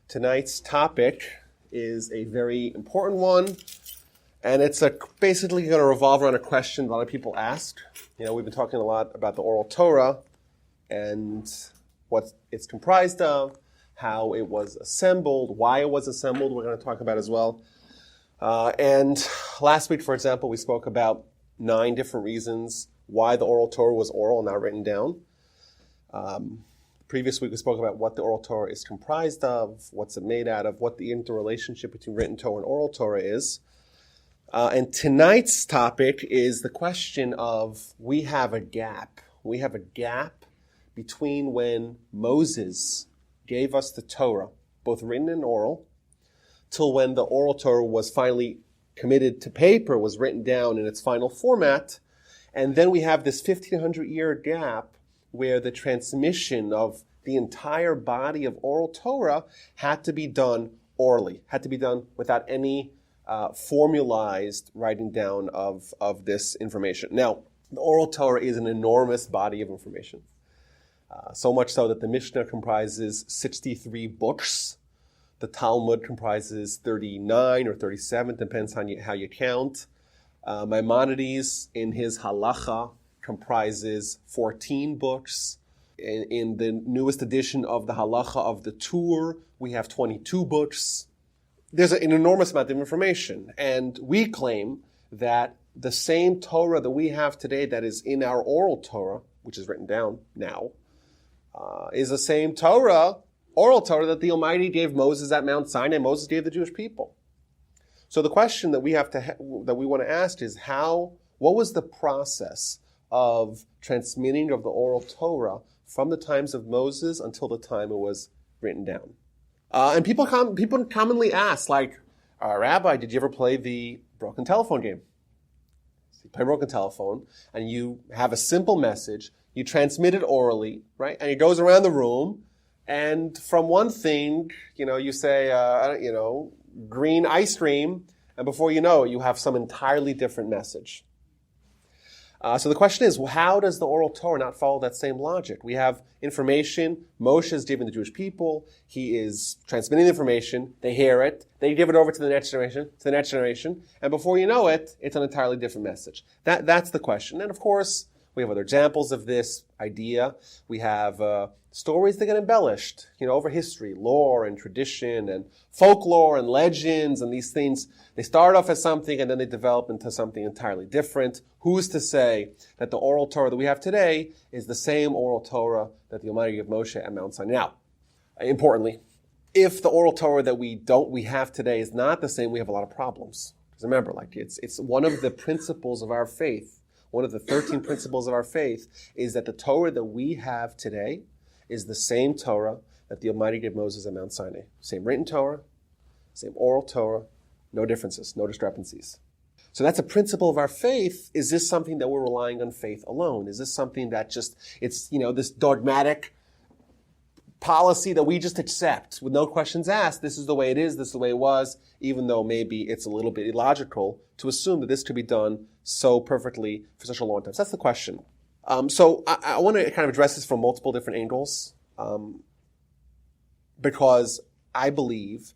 Tonight's topic is a very important one, and it's basically going to revolve around a question a lot of people ask. We've been talking a lot about the Oral Torah and what it's comprised of, how it was assembled, why it was assembled, we're going to talk about as well. And last week, for example, we spoke about 9 different reasons why the Oral Torah was oral and not written down. Previous week, we spoke about what the Oral Torah is comprised of, what's it made out of, what the interrelationship between written Torah and Oral Torah is. And tonight's topic is the question of we have a gap. We have a gap between when Moses gave us the Torah, both written and oral, till when the Oral Torah was finally committed to paper, was written down in its final format. And then we have this 1,500-year gap where the transmission of the entire body of Oral Torah had to be done orally, had to be done without any formalized writing down of this information. Now, the Oral Torah is an enormous body of information, so much so that the Mishnah comprises 63 books. The Talmud comprises 39 or 37, depends on how you count. Maimonides, in his Halacha, comprises 14 books. In the newest edition of the Halacha of the Tur, we have 22 books. There's an enormous amount of information, and we claim that the same Torah that we have today that is in our Oral Torah, which is written down now, is the same Torah, Oral Torah, that the Almighty gave Moses at Mount Sinai. Moses gave the Jewish people. So the question that we want to ask is what was the process of transmitting of the Oral Torah from the times of Moses until the time it was written down? And people commonly ask, like, Rabbi, did you ever play the broken telephone game? So you play broken telephone, and you have a simple message, you transmit it orally, right? And it goes around the room, and from one thing, you say, green ice cream, and before you know it, you have some entirely different message. So the question is, how does the Oral Torah not follow that same logic? We have information. Moshe is giving the Jewish people. He is transmitting the information. They hear it. They give it over to the next generation. And before you know it, it's an entirely different message. That's the question. And of course, we have other examples of this idea. We have stories that get embellished, over history, lore and tradition and folklore and legends and these things. They start off as something and then they develop into something entirely different. Who's to say that the Oral Torah that we have today is the same Oral Torah that the Almighty gave Moshe at Mount Sinai? Now, importantly, if the Oral Torah that we have today is not the same, we have a lot of problems. Because remember, it's one of the principles of our faith. One of the 13 principles of our faith is that the Torah that we have today is the same Torah that the Almighty gave Moses at Mount Sinai. Same written Torah, same oral Torah, no differences, no discrepancies. So that's a principle of our faith. Is this something that we're relying on faith alone? Is this something that it's this dogmatic policy that we just accept with no questions asked? This is the way it is, this is the way it was, even though maybe it's a little bit illogical to assume that this could be done so perfectly for such a long time. So that's the question. So I want to kind of address this from multiple different angles, because I believe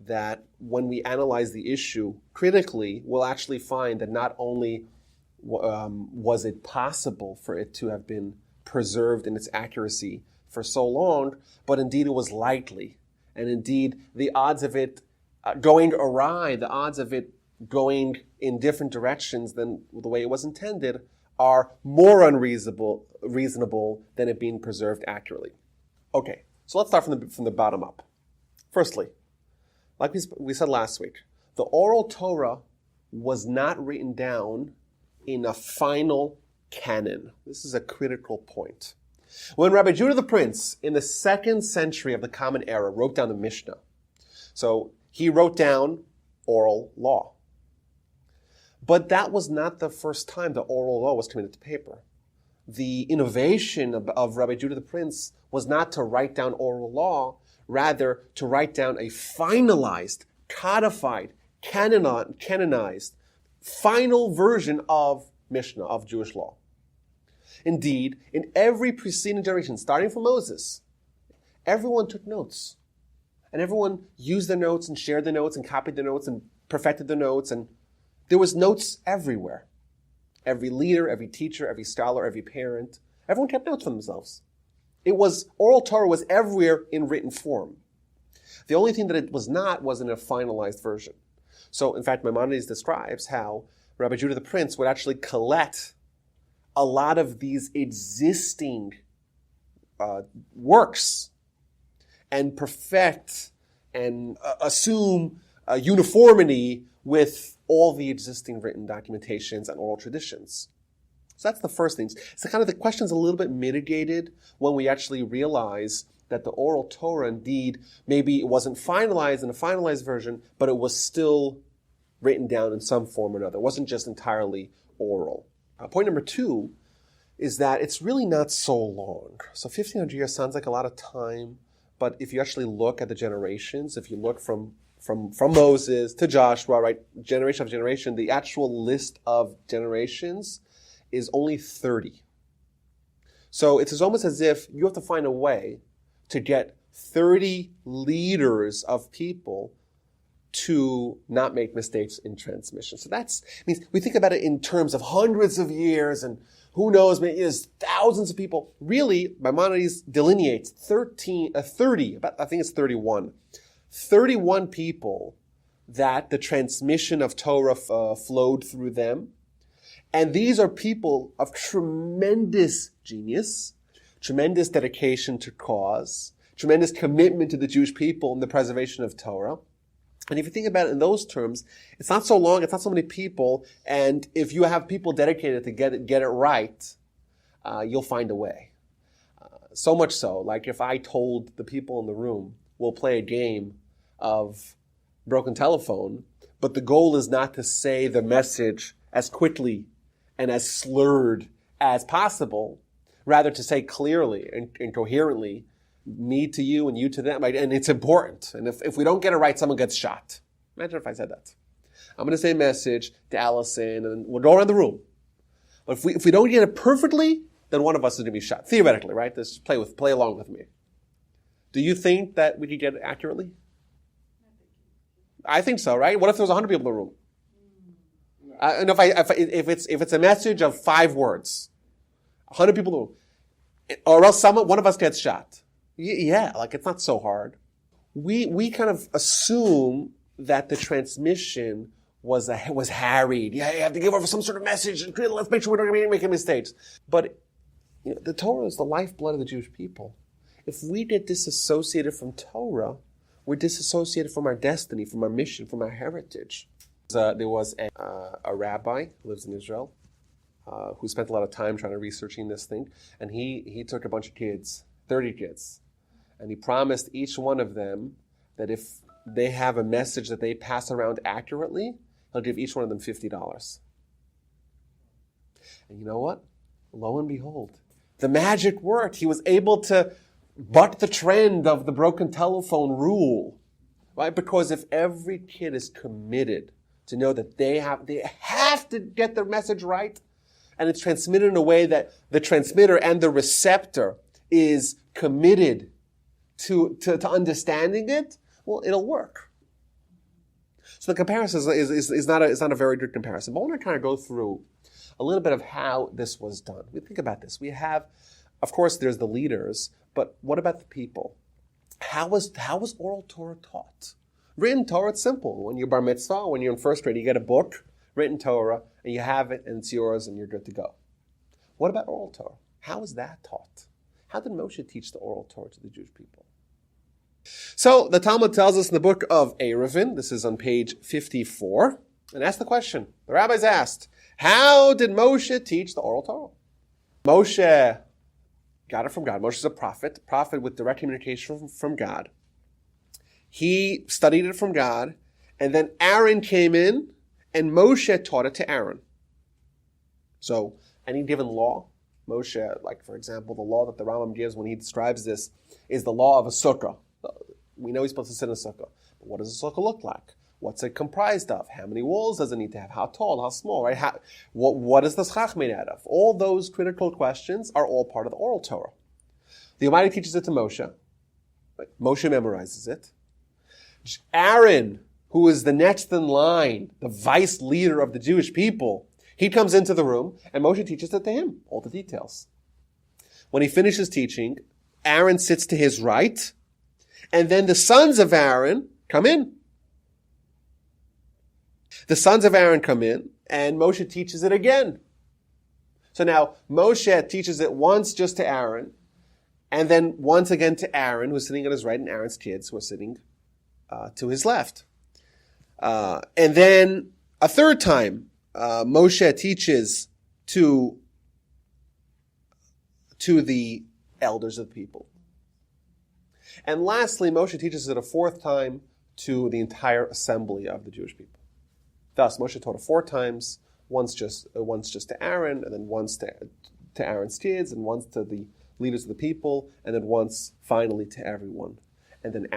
that when we analyze the issue critically, we'll actually find that not only was it possible for it to have been preserved in its accuracy for so long, but indeed it was likely. And indeed, the odds of it going awry, the odds of it going in different directions than the way it was intended are more unreasonable than it being preserved accurately. Okay, so let's start from the bottom up. Firstly, like we said last week, the Oral Torah was not written down in a final canon. This is a critical point. When Rabbi Judah the Prince, in the 2nd century of the Common Era, wrote down the Mishnah, so he wrote down oral law. But that was not the first time the oral law was committed to paper. The innovation of Rabbi Judah the Prince was not to write down oral law, rather to write down a finalized, codified, canonized, final version of Mishnah, of Jewish law. Indeed, in every preceding generation, starting from Moses, everyone took notes. And everyone used the notes and shared the notes and copied the notes and perfected the notes. And there was notes everywhere. Every leader, every teacher, every scholar, every parent, everyone kept notes for themselves. Oral Torah was everywhere in written form. The only thing that it was not was in a finalized version. So, in fact, Maimonides describes how Rabbi Judah the Prince would actually collect a lot of these existing works and perfect and assume uniformity with all the existing written documentations and oral traditions. So that's the first thing. So kind of the question's a little bit mitigated when we actually realize that the Oral Torah, indeed, maybe it wasn't finalized in a finalized version, but it was still written down in some form or another. It wasn't just entirely oral. Point number 2 is that it's really not so long. So 1,500 years sounds like a lot of time, but if you actually look at the generations, if you look from Moses to Joshua, right, generation of generation, the actual list of generations is only 30. So it's almost as if you have to find a way to get 30 leaders of people to not make mistakes in transmission. So means we think about it in terms of hundreds of years and who knows, maybe there's thousands of people. Really, Maimonides delineates 30, I think it's 31 people that the transmission of Torah flowed through them. And these are people of tremendous genius, tremendous dedication to cause, tremendous commitment to the Jewish people and the preservation of Torah. And if you think about it in those terms, it's not so long, it's not so many people, and if you have people dedicated to get it right, you'll find a way. So much so, like if I told the people in the room, we'll play a game of broken telephone, but the goal is not to say the message as quickly and as slurred as possible, rather to say clearly and coherently, me to you and you to them, right? And it's important. And if we don't get it right, someone gets shot. Imagine if I said that. I'm going to say a message to Allison, and we'll go around the room. But if we don't get it perfectly, then one of us is going to be shot. Theoretically, right? Just play along with me. Do you think that we could get it accurately? I think so, right? What if there was 100 people in the room? And if it's a message of 5 words, 100 people in the room, or else one of us gets shot. Yeah, like it's not so hard. We kind of assume that the transmission was harried. Yeah, you have to give over some sort of message. Let's make sure we're not going to make any mistakes. But the Torah is the lifeblood of the Jewish people. If we get disassociated from Torah, we're disassociated from our destiny, from our mission, from our heritage. There was a rabbi who lives in Israel who spent a lot of time trying to researching this thing, and he took a bunch of kids, 30 kids, and he promised each one of them that if they have a message that they pass around accurately, he'll give each one of them $50. And you know what? Lo and behold, the magic worked. He was able to buck the trend of the broken telephone rule, right? Because if every kid is committed to know that they have to get their message right, and it's transmitted in a way that the transmitter and the receptor is committed to understanding it, well, it'll work. So the comparison is not a very good comparison. But I want to kind of go through a little bit of how this was done. We think about this. We have, of course, there's the leaders, but what about the people? How was Oral Torah taught? Written Torah, it's simple. When you're bar mitzvah, when you're in first grade, you get a book, written Torah, and you have it, and it's yours, and you're good to go. What about Oral Torah? How was that taught? How did Moshe teach the Oral Torah to the Jewish people? So the Talmud tells us in the book of Eruvin, this is on page 54, and ask the question. The rabbis asked, how did Moshe teach the Oral Torah? Moshe got it from God. Moshe is a prophet with direct communication from God. He studied it from God, and then Aaron came in, and Moshe taught it to Aaron. So, any given law, Moshe, like for example, the law that the Rambam gives when he describes this is the law of a sukkah. We know he's supposed to sit in a sukkah. But what does a sukkah look like? What's it comprised of? How many walls does it need to have? How tall? How small? Right? What is the schach made out of? All those critical questions are all part of the Oral Torah. The Almighty teaches it to Moshe. Right? Moshe memorizes it. Aaron, who is the next in line, the vice leader of the Jewish people, he comes into the room and Moshe teaches it to him, all the details. When he finishes teaching, Aaron sits to his right, and then the sons of Aaron come in. The sons of Aaron come in, and Moshe teaches it again. So now, Moshe teaches it once just to Aaron, and then once again to Aaron, who's sitting on his right, and Aaron's kids, who are sitting to his left. And then a third time, Moshe teaches to the elders of the people. And lastly, Moshe teaches it a fourth time to the entire assembly of the Jewish people. Thus, Moshe taught it 4 times, once just to Aaron, and then once to Aaron's kids, and once to the leaders of the people, and then once finally to everyone. And then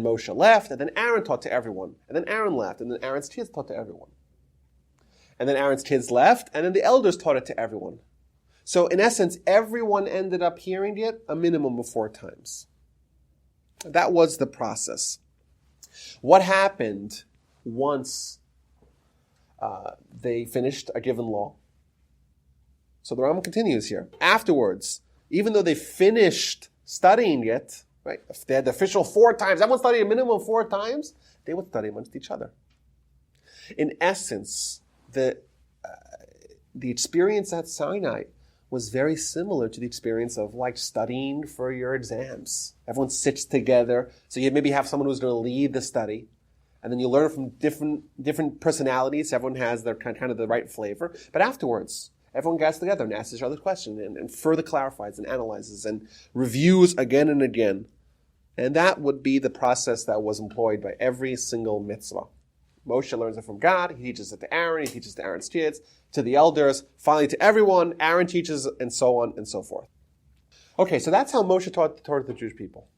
Moshe left, and then Aaron taught to everyone, and then Aaron left, and then Aaron's kids taught to everyone. And then Aaron's kids left, and then the elders taught it to everyone. So in essence, everyone ended up hearing it a minimum of 4 times. That was the process. What happened once they finished a given law? So the Rambam continues here. Afterwards, even though they finished studying it, right? If they had the official 4 times, everyone studied a minimum of 4 times, they would study amongst each other. In essence, the experience at Sinai was very similar to the experience of like studying for your exams. Everyone sits together, so you maybe have someone who's going to lead the study, and then you learn from different personalities. Everyone has their kind of the right flavor. But afterwards, everyone gets together and asks each other questions and further clarifies and analyzes and reviews again and again. And that would be the process that was employed by every single mitzvah. Moshe learns it from God. He teaches it to Aaron. He teaches to Aaron's kids, to the elders, finally to everyone. Aaron teaches, and so on and so forth. Okay, so that's how Moshe taught the Torah to the Jewish people.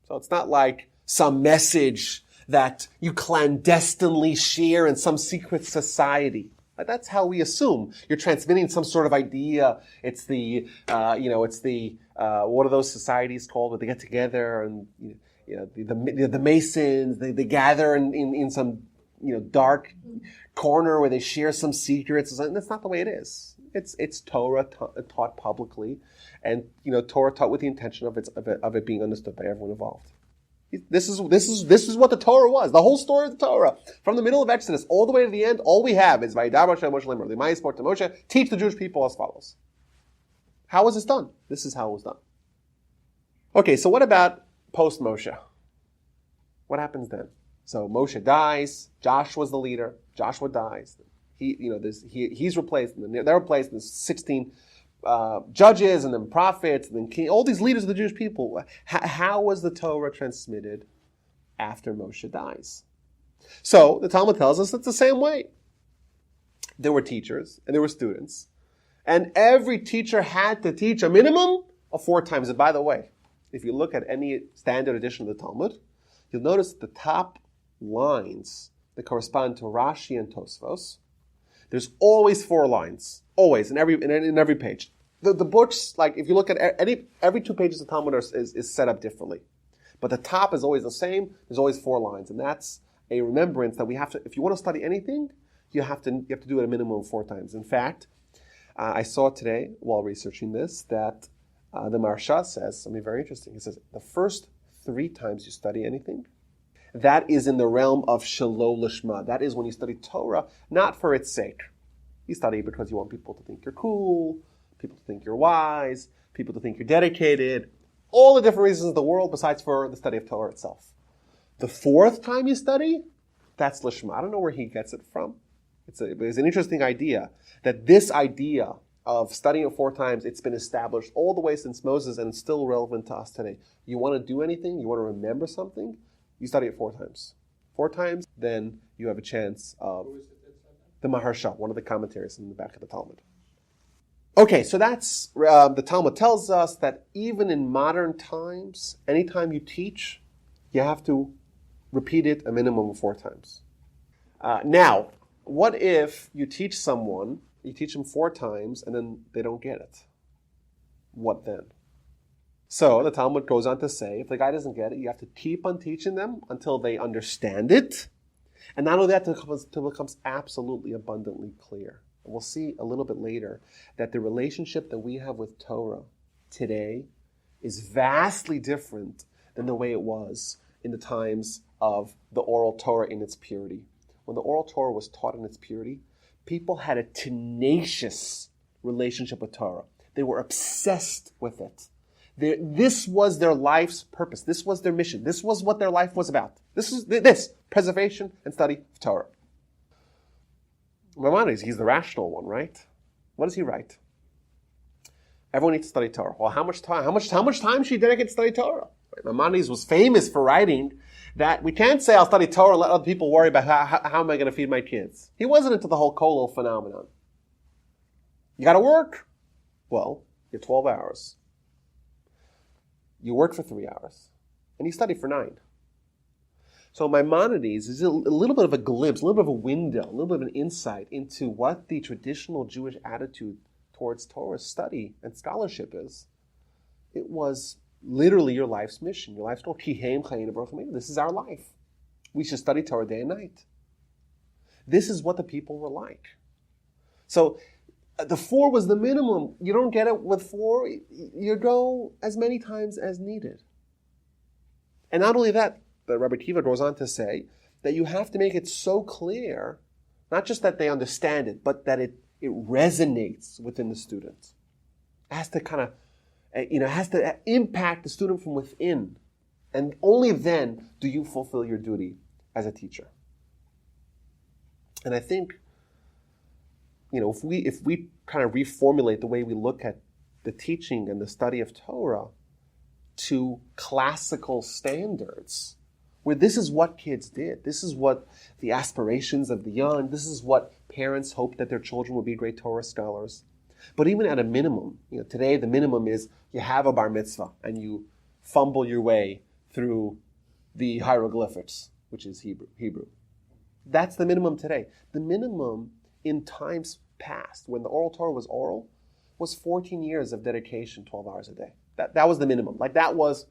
So it's not like some message that you clandestinely share in some secret society. That's how we assume. You're transmitting some sort of idea. It's the, what are those societies called where they get together and, the Masons, they gather in some, dark corner where they share some secrets. And that's not the way it is. It's Torah taught publicly, and, Torah taught with the intention of it being understood by everyone involved. This is what the Torah was. The whole story of the Torah, from the middle of Exodus all the way to the end, all we have is Vayidar Moshe Moshe Lemor. The Maya spoke to Moshe, teach the Jewish people as follows. How was this done? This is how it was done. Okay, so what about post Moshe? What happens then? So Moshe dies. Joshua's the leader. Joshua dies. He's replaced. And they're replaced. And there's 16 judges and then prophets and then king, all these leaders of the Jewish people. How was the Torah transmitted after Moshe dies? So the Talmud tells us it's the same way. There were teachers and there were students, and every teacher had to teach a minimum of 4 times. And by the way, if you look at any standard edition of the Talmud, you'll notice the top lines that correspond to Rashi and Tosfos. There's always 4 lines, always in every page. The books, like if you look at every 2 pages of Talmud is set up differently, but the top is always the same. There's always 4 lines, and that's a remembrance that we have to. If you want to study anything, you have to do it a minimum of 4 times. In fact, I saw today while researching this that the Maharsha says something very interesting. He says the first 3 times you study anything, that is in the realm of Shelo Lishma. That is when you study Torah, not for its sake. You study because you want people to think you're cool, people to think you're wise, people to think you're dedicated, all the different reasons in the world besides for the study of Torah itself. The 4th time you study, that's Lishma. I don't know where he gets it from. It's an interesting idea, that this idea of studying it 4 times, it's been established all the way since Moses, and it's still relevant to us today. You want to do anything, you want to remember something, you study it 4 times. 4 times, then you have a chance of the Maharsha, one of the commentaries in the back of the Talmud. Okay, so that's, the Talmud tells us that even in modern times, anytime you teach, you have to repeat it a minimum of 4 times. Now, what if you teach someone, you teach them 4 times, and then they don't get it? What then? So the Talmud goes on to say, if the guy doesn't get it, you have to keep on teaching them until they understand it. And not only that, until it becomes absolutely abundantly clear. And we'll see a little bit later that the relationship that we have with Torah today is vastly different than the way it was in the times of the Oral Torah in its purity. When the Oral Torah was taught in its purity, people had a tenacious relationship with Torah. They were obsessed with it. This was their life's purpose. This was their mission. This was what their life was about. This preservation and study of Torah. Maimonides, he's the rational one, right? What does he write? Everyone needs to study Torah. Well, how much time should you dedicate to study Torah? Maimonides was famous for writing that we can't say I'll study Torah and let other people worry about how am I going to feed my kids. He wasn't into the whole kollel phenomenon. You got to work. Well, you have 12 hours. You work for 3 hours. And you study for 9. So Maimonides is a little bit of a glimpse, a little bit of a window, a little bit of an insight into what the traditional Jewish attitude towards Torah study and scholarship is. It was literally your life's mission. Your life's goal. This is our life. We should study Torah day and night. This is what the people were like. So the 4 was the minimum. You don't get it with 4. You go as many times as needed. And not only that, but Rabbi Kiva goes on to say that you have to make it so clear, not just that they understand it, but that it resonates within the student. It has to kind of, has to impact the student from within. And only then do you fulfill your duty as a teacher. And I think, if we kind of reformulate the way we look at the teaching and the study of Torah to classical standards, where this is what kids did, this is what the aspirations of the young, this is what parents hope that their children will be great Torah scholars. But even at a minimum, today the minimum is you have a bar mitzvah and you fumble your way through the hieroglyphics, which is Hebrew. That's the minimum today. The minimum in times past, when the Oral Torah was oral, was 14 years of dedication, 12 hours a day. That was the minimum. Like that was,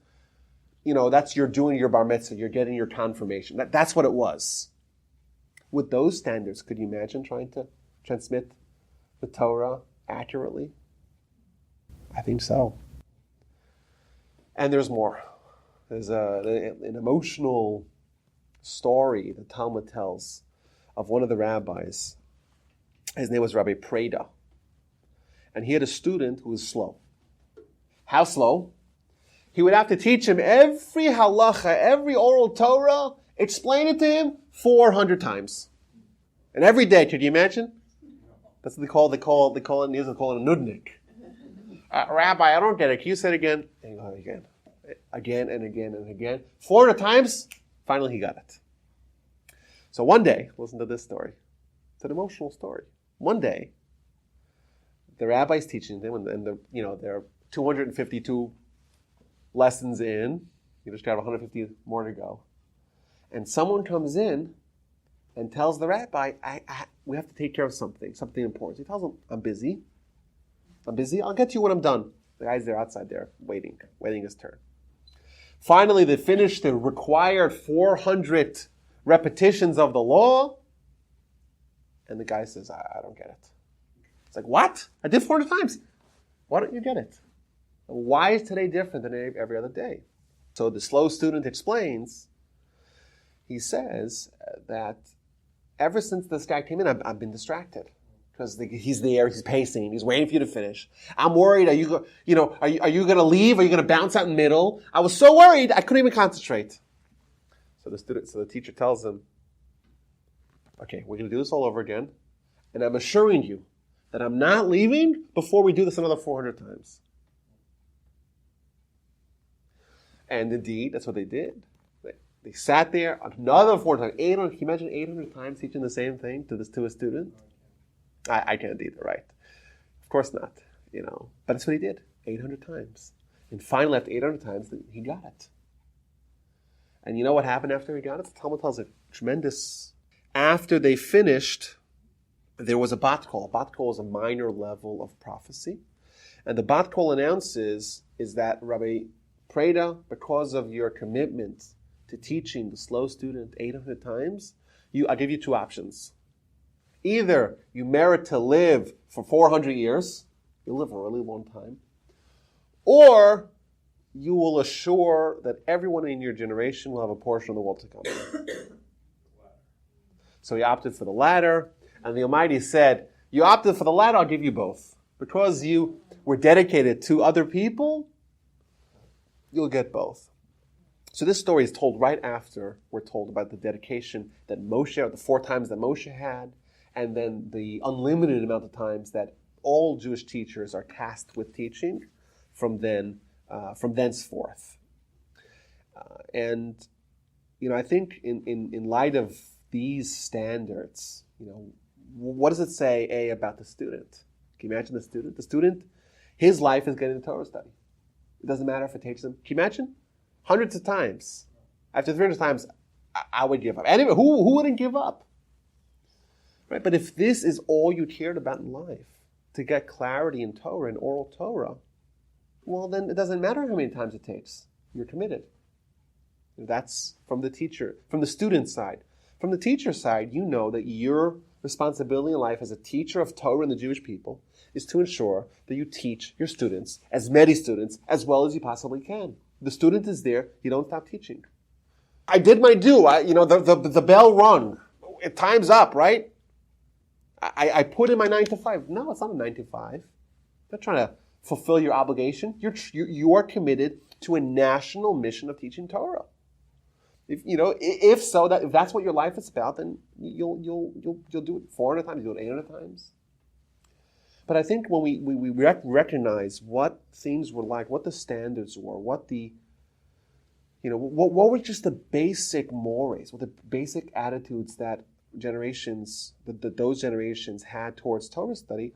that's you're doing your bar mitzvah, you're getting your confirmation. That's what it was. With those standards, could you imagine trying to transmit the Torah accurately? I think so. And there's more. There's an emotional story the Talmud tells of one of the rabbis. His name was Rabbi Preda. And he had a student who was slow. How slow? He would have to teach him every halacha, every oral Torah, explain it to him 400 times. And every day, could you imagine? That's what they call it in Israel, they call it a nudnik. Rabbi, I don't get it. Can you say it again? And again. Again and again and again. 400 times, finally he got it. So one day, listen to this story. It's an emotional story. One day, the rabbi's teaching them, and there are 252 lessons in. You just got 150 more to go. And someone comes in and tells the rabbi, we have to take care of something important. He tells him, I'm busy. I'll get to you when I'm done. The guy's there outside there, waiting his turn. Finally, they finish the required 400 repetitions of the law. And the guy says, I don't get it. It's like, what? I did 400 times. Why don't you get it? Why is today different than every other day? So the slow student explains, he says that ever since this guy came in, I've been distracted. Because he's there, he's pacing, he's waiting for you to finish. I'm worried, are you going to leave? Are you going to bounce out in the middle? I was so worried, I couldn't even concentrate. So the teacher tells him, okay, we're going to do this all over again. And I'm assuring you that I'm not leaving before we do this another 400 times. And indeed, that's what they did. They sat there another 400 times. 800, can you imagine 800 times teaching the same thing to a student? I can't either, right? Of course not, But that's what he did, 800 times. And finally, after 800 times, he got it. And you know what happened after he got it? The Talmud tells a tremendous... After they finished, there was a bat kol. A bat kol is a minor level of prophecy. And the bat kol announces is that, Rabbi Preda, because of your commitment to teaching the slow student 800 times, I'll give you two options. Either you merit to live for 400 years, you'll live a really long time, or you will assure that everyone in your generation will have a portion of the world to come. So he opted for the latter, and the Almighty said, you opted for the latter, I'll give you both. Because you were dedicated to other people, you'll get both. So this story is told right after we're told about the dedication that Moshe, the 4 times that Moshe had, and then the unlimited amount of times that all Jewish teachers are tasked with teaching from thenceforth. I think in light of these standards, what does it say, about the student? Can you imagine the student? The student, his life is getting the Torah study. It doesn't matter if it takes him. Can you imagine? Hundreds of times. After 300 times, I would give up. Anyway, who wouldn't give up? Right? But if this is all you cared about in life, to get clarity in Torah and oral Torah, well, then it doesn't matter how many times it takes. You're committed. That's from the teacher, from the student side. From the teacher side, you know that your responsibility in life as a teacher of Torah and the Jewish people is to ensure that you teach your students, as many students, as well as you possibly can. The student is there, you don't stop teaching. I did my due. The bell rung. Time's up, right? I put in my 9 to 5. No, it's not a 9 to 5. You're not trying to fulfill your obligation. You are committed to a national mission of teaching Torah. If that's what your life is about, then you'll do it 400 times, you'll do it 800 times. But I think when we recognize what things were like, what the standards were, what were just the basic mores, what the basic attitudes that those generations had towards Torah study,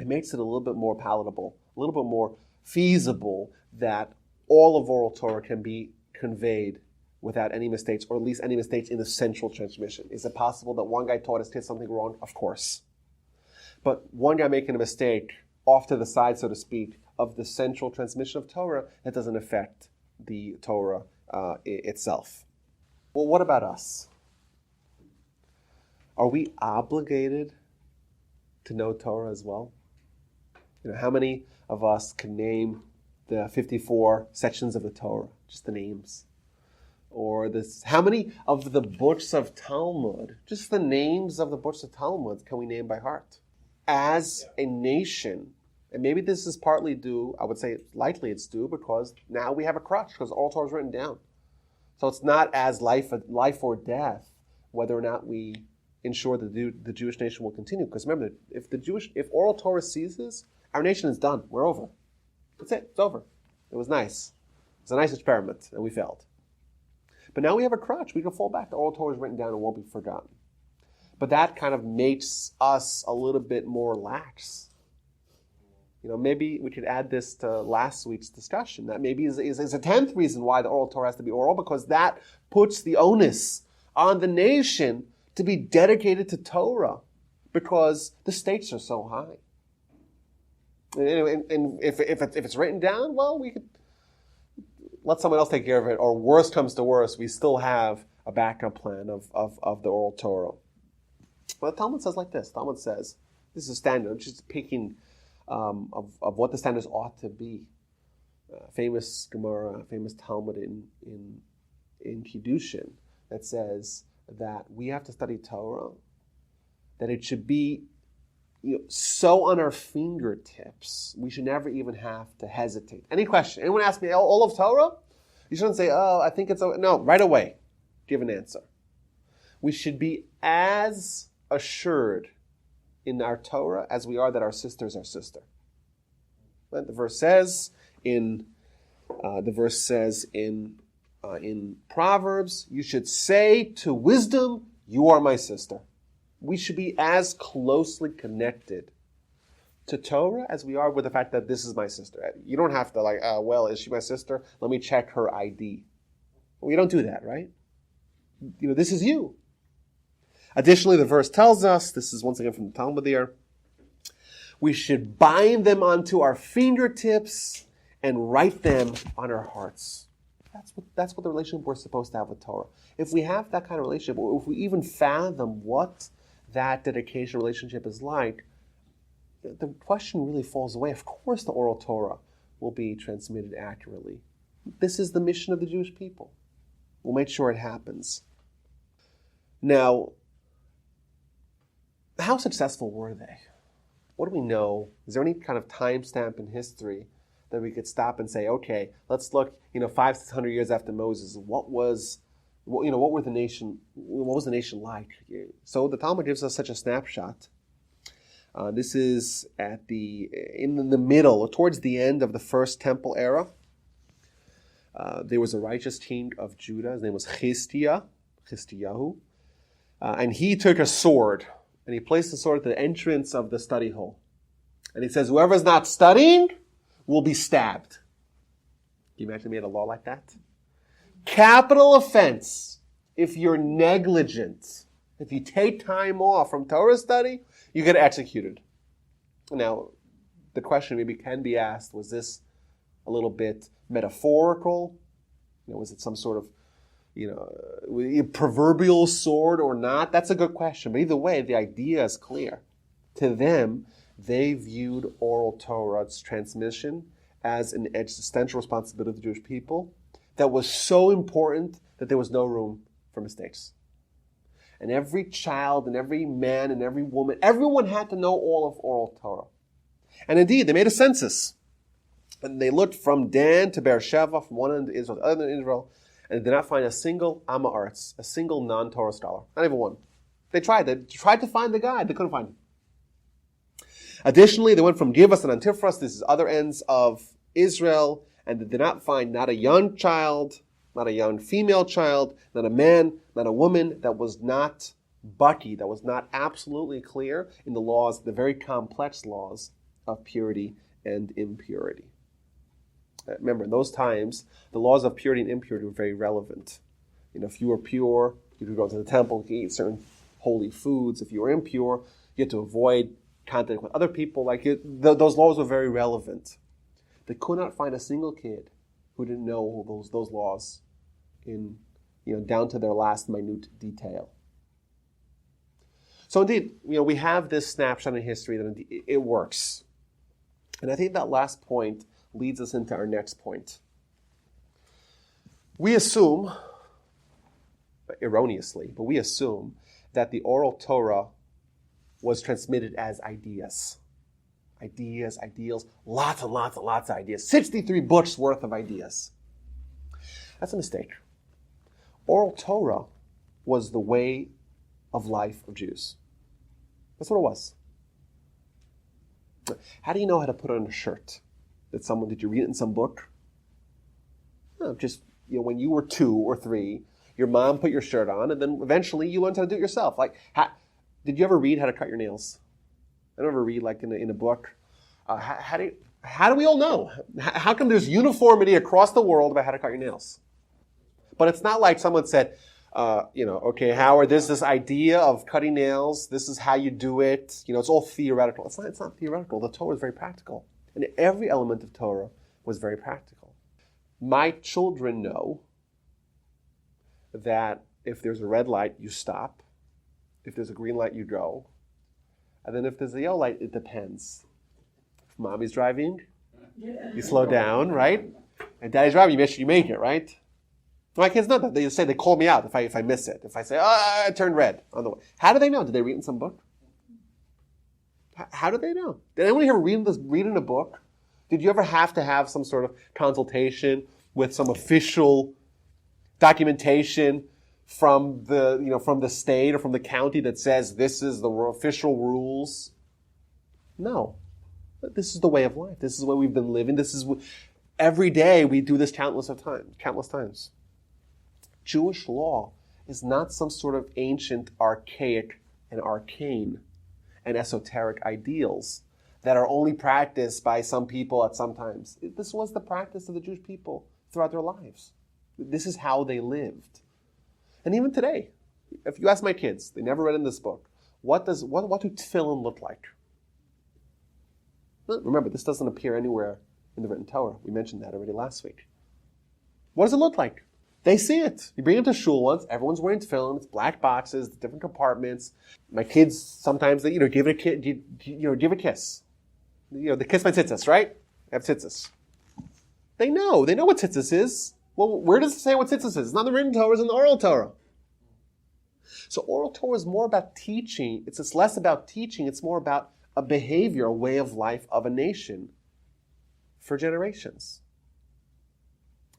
it makes it a little bit more palatable, a little bit more feasible that all of oral Torah can be conveyed without any mistakes, or at least any mistakes in the central transmission. Is it possible that one guy taught his kids something wrong? Of course. But one guy making a mistake off to the side, so to speak, of the central transmission of Torah, that doesn't affect the Torah itself. Well, what about us? Are we obligated to know Torah as well? How many of us can name the 54 sections of the Torah? Just the names. Or how many of the books of Talmud, just the names of the books of Talmud, can we name by heart? As a nation, and maybe this is partly due, I would say likely it's due, because now we have a crutch, because all Torah is written down. So it's not as life or death whether or not we ensure that the Jewish nation will continue. Because remember, if oral Torah ceases, our nation is done. We're over. That's it. It's over. It was nice. It was a nice experiment, and we failed. But now we have a crutch. We can fall back. The oral Torah is written down and won't be forgotten. But that kind of makes us a little bit more lax. Maybe we could add this to last week's discussion. That maybe is a 10th reason why the oral Torah has to be oral, because that puts the onus on the nation to be dedicated to Torah, because the stakes are so high. And if it's written down, well, we could let someone else take care of it, or worse comes to worse, we still have a backup plan of the oral Torah. Well, the Talmud says like this. Talmud says, this is a standard, just picking of what the standards ought to be. Famous Gemara, famous Talmud in Kiddushin that says that we have to study Torah, that it should be so on our fingertips, we should never even have to hesitate. Any question? Anyone ask me all of Torah? You shouldn't say, I think it's okay. No, right away, give an answer. We should be as assured in our Torah as we are that our sister is our sister. Right? The verse says in Proverbs, you should say to wisdom, you are my sister. We should be as closely connected to Torah as we are with the fact that this is my sister. You don't have to is she my sister? Let me check her ID. We don't do that, right? This is you. Additionally, the verse tells us, this is once again from the Talmud there, we should bind them onto our fingertips and write them on our hearts. That's what the relationship we're supposed to have with Torah. If we have that kind of relationship, or if we even fathom what that dedication relationship is like, the question really falls away. Of course the Oral Torah will be transmitted accurately. This is the mission of the Jewish people. We'll make sure it happens. Now, how successful were they? What do we know? Is there any kind of timestamp in history that we could stop and say, okay, let's look, 500-600 years after Moses, what was the nation like? So the Talmud gives us such a snapshot. This is in the middle, or towards the end of the first temple era. There was a righteous king of Judah. His name was Chistiyahu. And he took a sword, and he placed the sword at the entrance of the study hall. And he says, whoever's not studying will be stabbed. Can you imagine they made a law like that? Capital offense. If you're negligent, if you take time off from Torah study, you get executed. Now, the question maybe can be asked, was this a little bit metaphorical? Was it some sort of, proverbial sword or not? That's a good question. But either way, the idea is clear. To them, they viewed Oral Torah's transmission as an existential responsibility of the Jewish people that was so important that there was no room for mistakes. And every child and every man and every woman, everyone had to know all of Oral Torah. And indeed, they made a census. And they looked from Dan to Beersheba, from one end of Israel to the other end of Israel, and they did not find a single Amma Arts, a single non-Torah scholar. Not even one. They tried to find the guy. They couldn't find him. Additionally, they went from Givas and Antiphras, this is other ends of Israel, and they did not find not a young child, not a young female child, not a man, not a woman that was not bucky, that was not absolutely clear in the laws, the very complex laws of purity and impurity. Remember, in those times, the laws of purity and impurity were very relevant. If you were pure, you could go to the temple, you could eat certain holy foods. If you were impure, you had to avoid contact with other people. Those laws were very relevant. They could not find a single kid who didn't know those laws in down to their last minute detail. So indeed, we have this snapshot in history that indeed it works. And I think that last point leads us into our next point. We assume, erroneously, but we assume that the Oral Torah was transmitted as ideas. Ideals, lots and lots and lots of ideas. 63 books worth of ideas. That's a mistake. Oral Torah was the way of life of Jews. That's what it was. How do you know how to put on a shirt? Did you read it in some book? No, when you were 2 or 3, your mom put your shirt on, and then eventually you learned how to do it yourself. Did you ever read how to cut your nails? I don't ever read in a book. How do we all know? How come there's uniformity across the world about how to cut your nails? But it's not like someone said, okay, Howard, there's this idea of cutting nails. This is how you do it. It's all theoretical. It's not theoretical. The Torah is very practical. And every element of Torah was very practical. My children know that if there's a red light, you stop. If there's a green light, you go. And then if there's a yellow light, it depends. If mommy's driving, you slow down, right? And daddy's driving, you make sure you make it, right? My kids know that. They call me out if I miss it. If I say, I turned red on the way. How do they know? Did they read in some book? How do they know? Did anyone here read in a book? Did you ever have to have some sort of consultation with some official documentation from the state or from the county that says this is the official rules? No. This is the way of life. This is what we've been living. Every day we do this countless times. Jewish law is not some sort of ancient, archaic, and arcane and esoteric ideals that are only practiced by some people at some times. This was the practice of the Jewish people throughout their lives. This is how they lived. And even today, if you ask my kids, they never read in this book, what do tefillin look like? Remember, this doesn't appear anywhere in the written Torah. We mentioned that already last week. What does it look like? They see it. You bring them to shul once, everyone's wearing tefillin, it's black boxes, different compartments. My kids, sometimes they, give it a kid, give a kiss. The kiss my tzitzis, right? I have tzitzis. They know what tzitzis is. Well, where does it say what tzitzis is? It's not in the written Torah, it's in the oral Torah. So oral Torah is more about teaching. It's less about teaching, it's more about a behavior, a way of life of a nation for generations.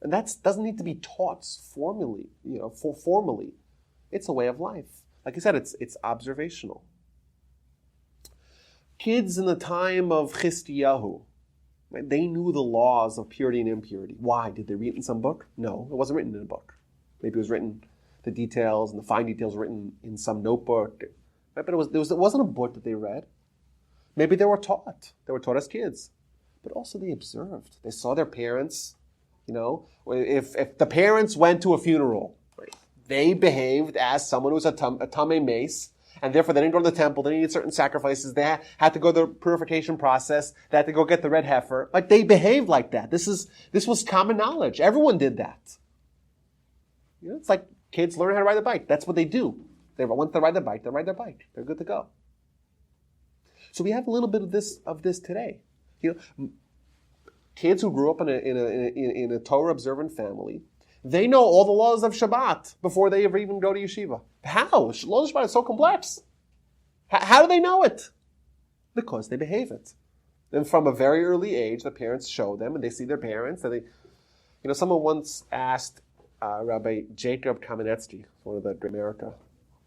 And that doesn't need to be taught formally, formally. It's a way of life. Like I said, it's observational. Kids in the time of Chistiyahu, right, they knew the laws of purity and impurity. Why? Did they read it in some book? No, it wasn't written in a book. Maybe it was written, the details and the fine details were written in some notebook. Right? But it wasn't a book that they read. Maybe they were taught. They were taught as kids. But also they observed. They saw their parents. If the parents went to a funeral, right, they behaved as someone who was a tamei mace, and therefore they didn't go to the temple, they needed certain sacrifices, they had to go the purification process, they had to go get the red heifer. Like, they behaved like that. This was common knowledge. Everyone did that. It's like kids learn how to ride a bike. That's what they do. They want to ride the bike, they ride their bike. They're good to go. So we have a little bit of this today. Kids who grew up in a Torah observant family, they know all the laws of Shabbat before they ever even go to yeshiva. How? Laws of Shabbat is so complex. How do they know it? Because they behave it. And from a very early age, the parents show them, and they see their parents. And someone once asked Rabbi Jacob Kamenetsky, one of the great America,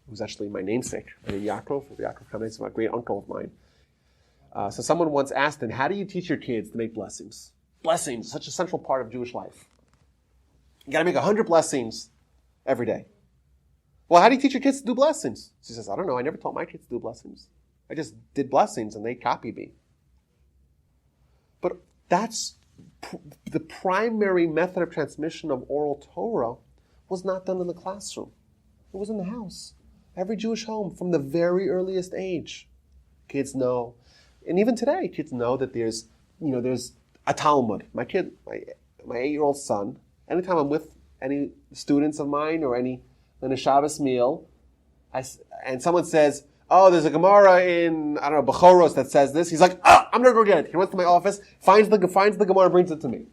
who's actually my namesake, Yaakov Kamenetsky, my great uncle of mine. So someone once asked him, how do you teach your kids to make blessings? Blessings, such a central part of Jewish life. You got to make 100 blessings every day. Well, how do you teach your kids to do blessings? She says, I don't know. I never taught my kids to do blessings. I just did blessings and they copied me. But that's the primary method of transmission of oral Torah was not done in the classroom. It was in the house. Every Jewish home from the very earliest age. Kids know. And even today, kids know that there's a Talmud. My 8-year-old son, anytime I'm with any students of mine or in a Shabbos meal, and someone says, oh, there's a Gemara in, Bechoros that says this, he's like, I'm going to go get it. He went to my office, finds the Gemara, and brings it to me.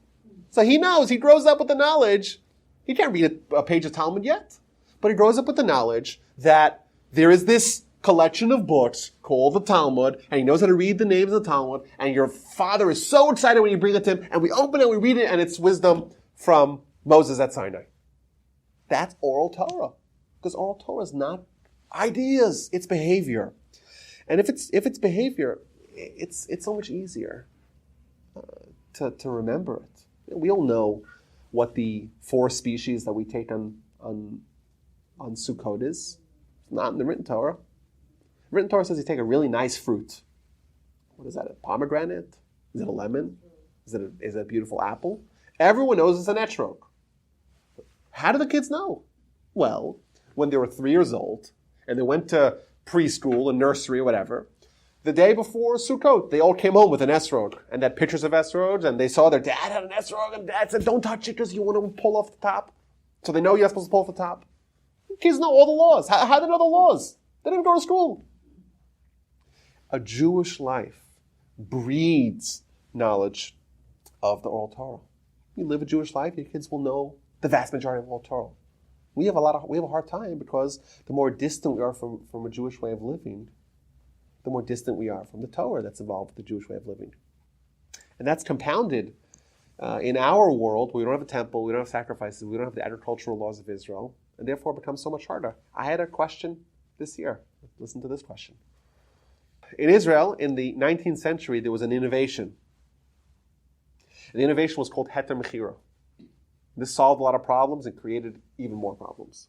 So he knows, he grows up with the knowledge. He can't read a page of Talmud yet, but he grows up with the knowledge that there is this collection of books called the Talmud, and he knows how to read the names of the Talmud, and your father is so excited when you bring it to him, and we open it, we read it, and it's wisdom from Moses at Sinai. That's oral Torah. Because oral Torah is not ideas, it's behavior. And if it's behavior, it's so much easier to remember it. We all know what the 4 species that we take on Sukkot is. It's not in the written Torah. Written Torah says you take a really nice fruit. What is that, a pomegranate? Is it a lemon? Is it a beautiful apple? Everyone knows it's an etrog. How do the kids know? Well, when they were 3 years old, and they went to preschool and nursery or whatever, the day before Sukkot, they all came home with an esrog, and had pictures of esrogs, and they saw their dad had an esrog, and dad said, don't touch it because you want to pull off the top. So they know you're supposed to pull off the top. Kids know all the laws. How do they know the laws? They didn't go to school. A Jewish life breeds knowledge of the oral Torah. You live a Jewish life, your kids will know the vast majority of oral Torah. We have a hard time because the more distant we are from a Jewish way of living, the more distant we are from the Torah that's involved with the Jewish way of living. And that's compounded in our world, where we don't have a temple, we don't have sacrifices, we don't have the agricultural laws of Israel, and therefore it becomes so much harder. I had a question this year. Listen to this question. In Israel, in the 19th century, there was an innovation. And the innovation was called heter mechira. This solved a lot of problems and created even more problems.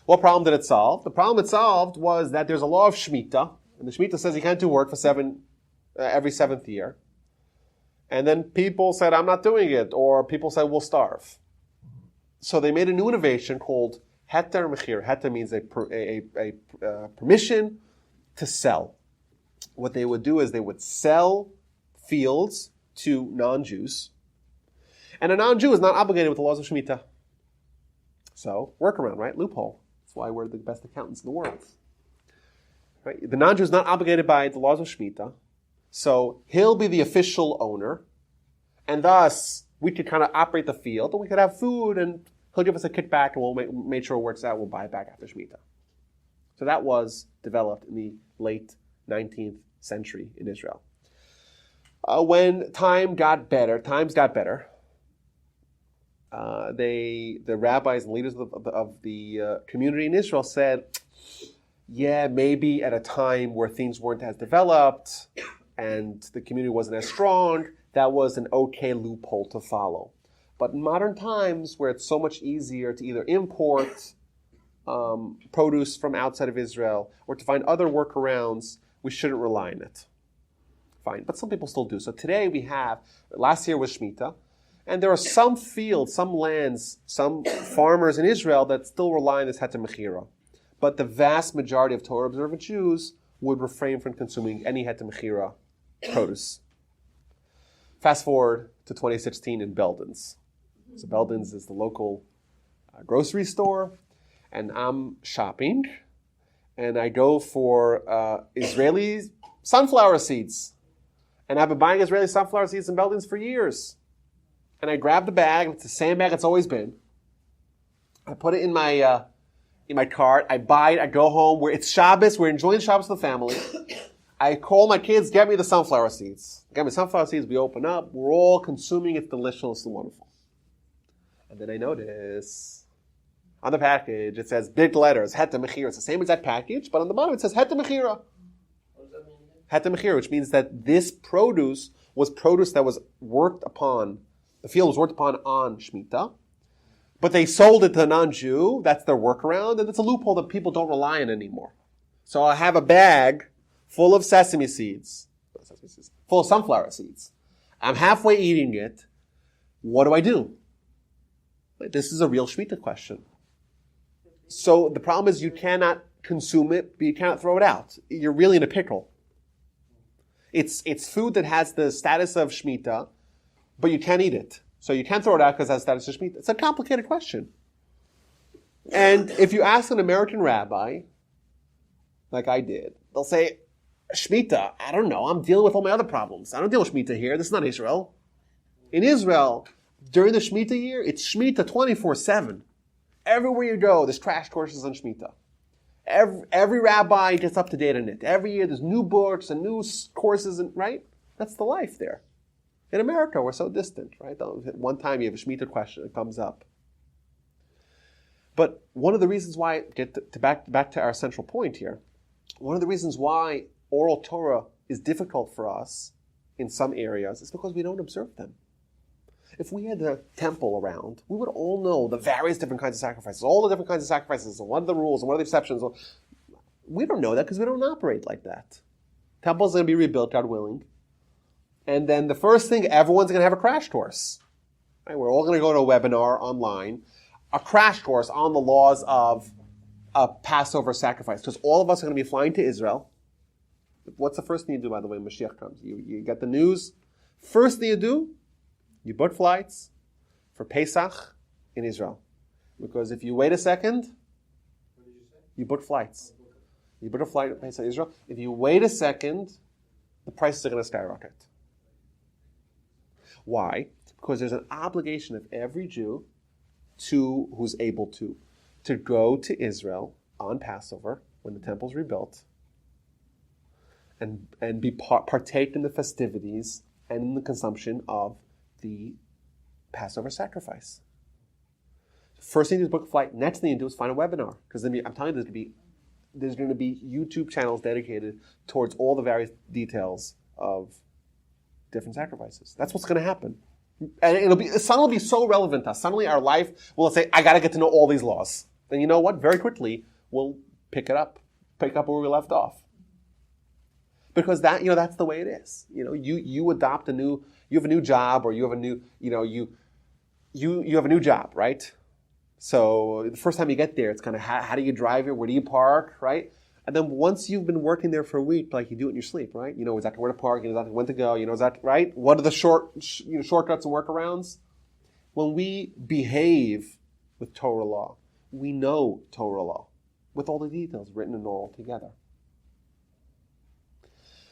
What problem did it solve? The problem it solved was that there's a law of Shemitah, and the Shemitah says you can't do work for every 7th year. And then people said, I'm not doing it, or people said, we'll starve. So they made a new innovation called heter mechira. Heter means a permission to sell. What they would do is they would sell fields to non-Jews, And a non-Jew is not obligated with the laws of Shemitah. So, workaround, right? Loophole. That's why we're the best accountants in the world. Right? The non-Jew is not obligated by the laws of Shemitah. So, he'll be the official owner. And thus, we could kind of operate the field, and we could have food, and he'll give us a kickback, and we'll make sure it works out. We'll buy it back after Shemitah. So that was developed in the late 19th century in Israel. When times got better, the rabbis and leaders of the community in Israel said, yeah, maybe at a time where things weren't as developed and the community wasn't as strong, that was an okay loophole to follow. But in modern times, where it's so much easier to either import produce from outside of Israel or to find other workarounds, we shouldn't rely on it. Fine, but some people still do. So today last year was Shemitah, and there are some fields, some lands, some farmers in Israel that still rely on this heter mechira. But the vast majority of Torah observant Jews would refrain from consuming any heter mechira produce. Fast forward to 2016 in Belden's. So Belden's is the local grocery store, and I'm shopping, and I go for Israeli sunflower seeds. And I've been buying Israeli sunflower seeds in Belden's for years. And I grab the bag, and it's the same bag it's always been. I put it in my cart, I buy it, I go home, it's Shabbos, we're enjoying Shabbos with the family. I call my kids, get me the sunflower seeds. Get me sunflower seeds, we open up, we're all consuming, it's delicious and wonderful. And then I notice, on the package, it says big letters, heter mechira. It's the same exact package, but on the bottom it says heter mechira. What does that mean? Heter mechira, which means that this produce was produce that was worked upon, the field was worked upon on Shemitah, but they sold it to a non-Jew, that's their workaround, and it's a loophole that people don't rely on anymore. So I have a bag full of sesame seeds, full of sunflower seeds. I'm halfway eating it. What do I do? This is a real Shemitah question. So the problem is you cannot consume it, but you cannot throw it out. You're really in a pickle. It's food that has the status of Shemitah, but you can't eat it. So you can't throw it out because it has the status of Shemitah. It's a complicated question. And if you ask an American rabbi, like I did, they'll say, Shemitah, I don't know, I'm dealing with all my other problems. I don't deal with Shemitah here. This is not Israel. In Israel, during the Shemitah year, it's Shemitah 24/7. Everywhere you go, there's crash courses on Shemitah. Every rabbi gets up to date on it. Every year there's new books and new courses, right? That's the life there. In America, we're so distant, right? One time you have a Shemitah question, it comes up. But one of the reasons why, back to our central point here, one of the reasons why oral Torah is difficult for us in some areas is because we don't observe them. If we had a temple around, we would all know the various different kinds of sacrifices, all the different kinds of sacrifices, and what are the rules, and what are the exceptions. We don't know that because we don't operate like that. Temple's going to be rebuilt, God willing. And then the first thing, everyone's going to have a crash course. Right? We're all going to go to a webinar online, a crash course on the laws of a Passover sacrifice. Because all of us are going to be flying to Israel. What's the first thing you do, by the way, when Mashiach comes? You get the news. First thing you do, you book flights for Pesach in Israel. Because if you wait a second, What did you say? you book flights. You book a flight to Pesach Israel. If you wait a second, the prices are going to skyrocket. Why? Because there's an obligation of every Jew who's able to go to Israel on Passover when the temple's rebuilt and partake in the festivities and in the consumption of the Passover sacrifice. First thing you do is book a flight. Next thing you do is find a webinar. Because I'm telling you, there's going to be YouTube channels dedicated towards all the various details of different sacrifices. That's what's going to happen. And suddenly be so relevant to us. Suddenly our life will say, I got to get to know all these laws. Then you know what? Very quickly, we'll pick up where we left off. Because that's the way it is. You adopt you have a new job, or you have a new, you have a new job, right? So the first time you get there, it's kind of how do you drive here? Where do you park, right? And then once you've been working there for a week, like you do it in your sleep, right? You know exactly where to park, you know exactly when to go, you know exactly, right? What are the shortcuts and workarounds? When we behave with Torah law, we know Torah law with all the details written and oral together.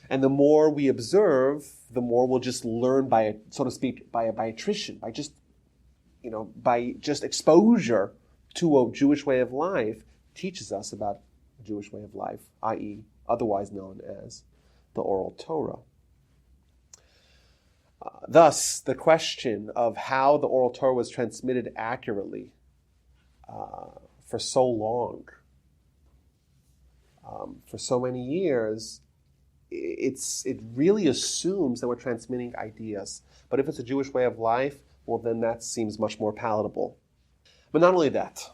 And the more we observe, the more we'll just learn by, so to speak, by attrition, by just exposure to a Jewish way of life, teaches us about a Jewish way of life, i.e., otherwise known as the Oral Torah. Thus, the question of how the Oral Torah was transmitted accurately for so long, for so many years, it really assumes that we're transmitting ideas. But if it's a Jewish way of life, well, then that seems much more palatable. But not only that,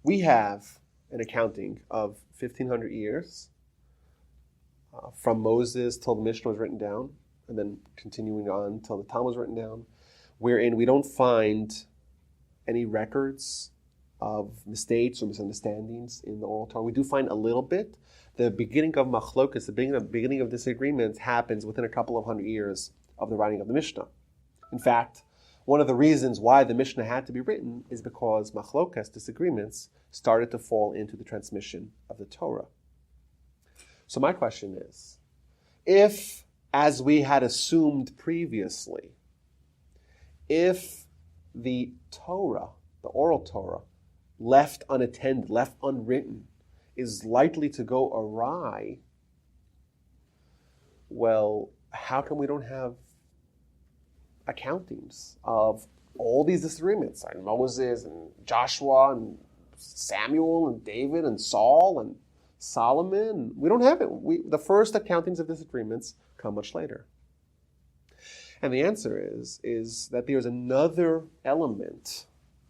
we have an accounting of 1,500 years from Moses till the Mishnah was written down, and then continuing on till the Talmud was written down, wherein we don't find any records of mistakes or misunderstandings in the Oral Torah. We do find a little bit. The beginning of machlokas, the beginning of disagreements, happens within a couple of hundred years of the writing of the Mishnah. In fact, one of the reasons why the Mishnah had to be written is because machlokas, disagreements, started to fall into the transmission of the Torah. So my question is, if, as we had assumed previously, if the Torah, the Oral Torah, left unattended, left unwritten, is likely to go awry, well, how come we don't have accountings of all these disagreements? Like Moses and Joshua and Samuel and David and Saul and Solomon. We don't have it. The first accountings of disagreements come much later. And the answer is that there's another element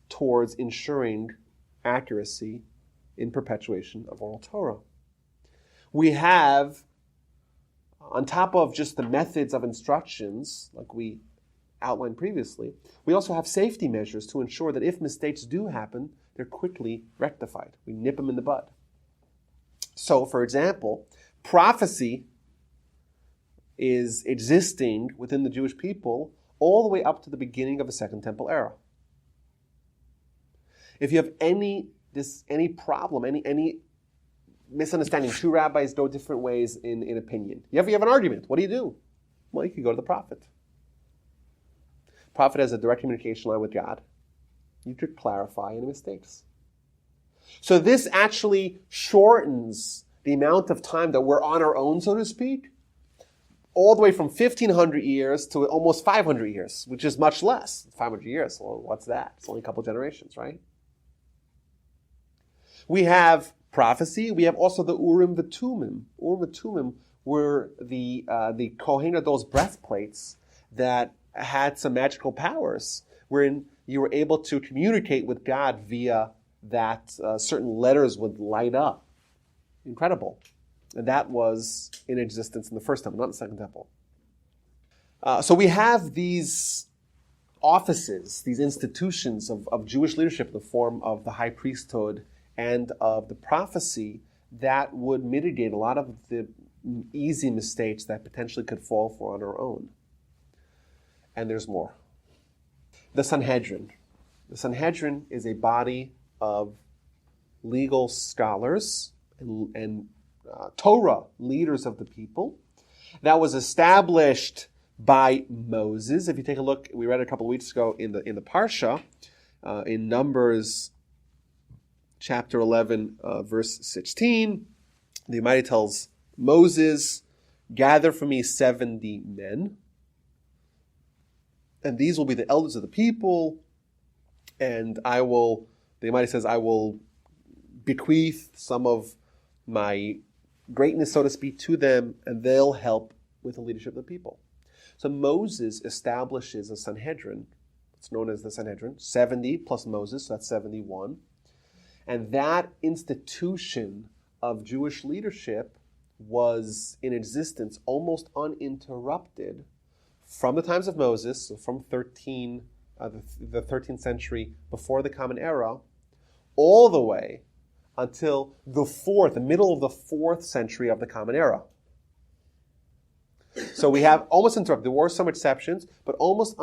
towards ensuring accuracy in perpetuation of Oral Torah. We have, on top of just the methods of instructions, like we outlined previously, we also have safety measures to ensure that if mistakes do happen, they're quickly rectified. We nip them in the bud. So, for example, prophecy is existing within the Jewish people all the way up to the beginning of the Second Temple era. If you have any problem, any misunderstanding, two rabbis go different ways in opinion. You have an argument. What do? Well, you can go to the prophet. Prophet has a direct communication line with God. You could clarify any mistakes. So this actually shortens the amount of time that we're on our own, so to speak, all the way from 1,500 years to almost 500 years, which is much less. 500 years, well, what's that? It's only a couple generations, right? We have prophecy. We have also the Urim V'Tumim. Urim V'Tumim were the Kohen Gadol's breastplates that had some magical powers, wherein you were able to communicate with God via that certain letters would light up. Incredible. And that was in existence in the first temple, not in the second temple. So we have these offices, these institutions of Jewish leadership in the form of the high priesthood and of the prophecy that would mitigate a lot of the easy mistakes that potentially could fall for on our own. And there's more. The Sanhedrin. The Sanhedrin is a body of legal scholars and Torah leaders of the people that was established by Moses. If you take a look, we read it a couple of weeks ago in the Parsha, in Numbers chapter 11, verse 16, the Almighty tells Moses, "Gather for me 70 men, and these will be the elders of the people, and the Almighty says, I will bequeath some of my greatness, so to speak, to them, and they'll help with the leadership of the people." So Moses establishes a Sanhedrin. It's known as the Sanhedrin, 70 plus Moses, so that's 71. And that institution of Jewish leadership was in existence almost uninterrupted from the times of Moses, so from the 13th century before the Common Era, all the way until the middle of the 4th century of the Common Era. So we have almost interrupted. There were some exceptions, but almost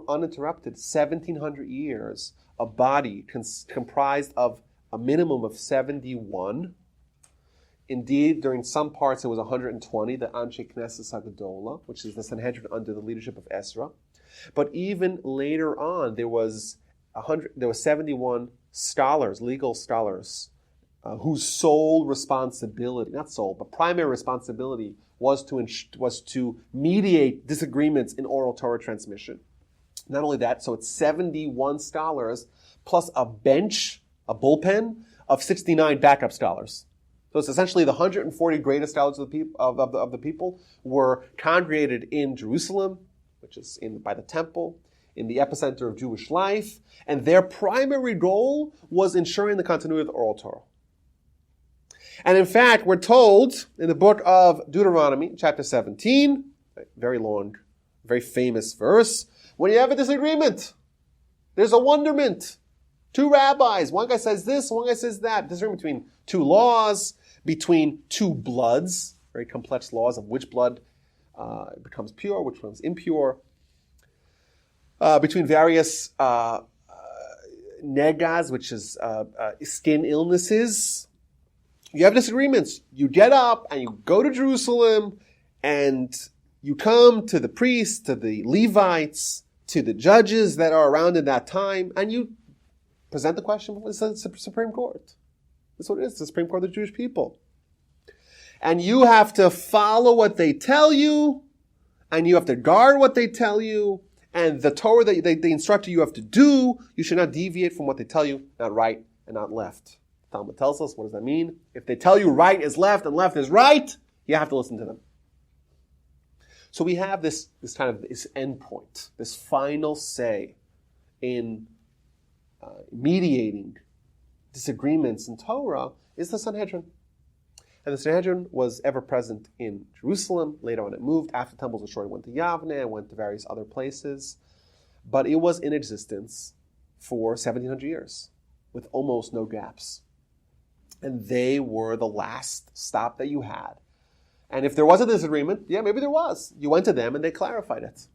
uninterrupted 1,700 years, a body comprised of a minimum of 71. Indeed, during some parts it was 120, the Anshe Knesset Hagadola, which is the Sanhedrin under the leadership of Ezra. But even later on, there was 71 scholars, legal scholars, whose sole responsibility, not sole, but primary responsibility was to mediate disagreements in oral Torah transmission. Not only that, so it's 71 scholars plus a bench, a bullpen of 69 backup scholars. So it's essentially the 140 greatest scholars of the people were congregated in Jerusalem, which is by the temple, in the epicenter of Jewish life, and their primary goal was ensuring the continuity of the oral Torah. And in fact, we're told in the book of Deuteronomy, chapter 17, very long, very famous verse, when you have a disagreement, there's a wonderment. Two rabbis, one guy says this, one guy says that. Disagreement between two laws, between two bloods, very complex laws of which blood becomes pure, which becomes impure, between various negas, which is skin illnesses. You have disagreements. You get up and you go to Jerusalem and you come to the priests, to the Levites, to the judges that are around in that time, and you present the question before the Supreme Court. That's what it is, the Supreme Court of the Jewish people. And you have to follow what they tell you, and you have to guard what they tell you, and the Torah that they instruct you have to do, you should not deviate from what they tell you, not right and not left. Talmud tells us, what does that mean? If they tell you right is left and left is right, you have to listen to them. So we have this end point, this final say in mediating disagreements in Torah is the Sanhedrin. And the Sanhedrin was ever present in Jerusalem. Later on it moved. After the temple was destroyed, it went to Yavne, it went to various other places. But it was in existence for 1,700 years with almost no gaps. And they were the last stop that you had. And if there was a disagreement, yeah, maybe there was. You went to them and they clarified it.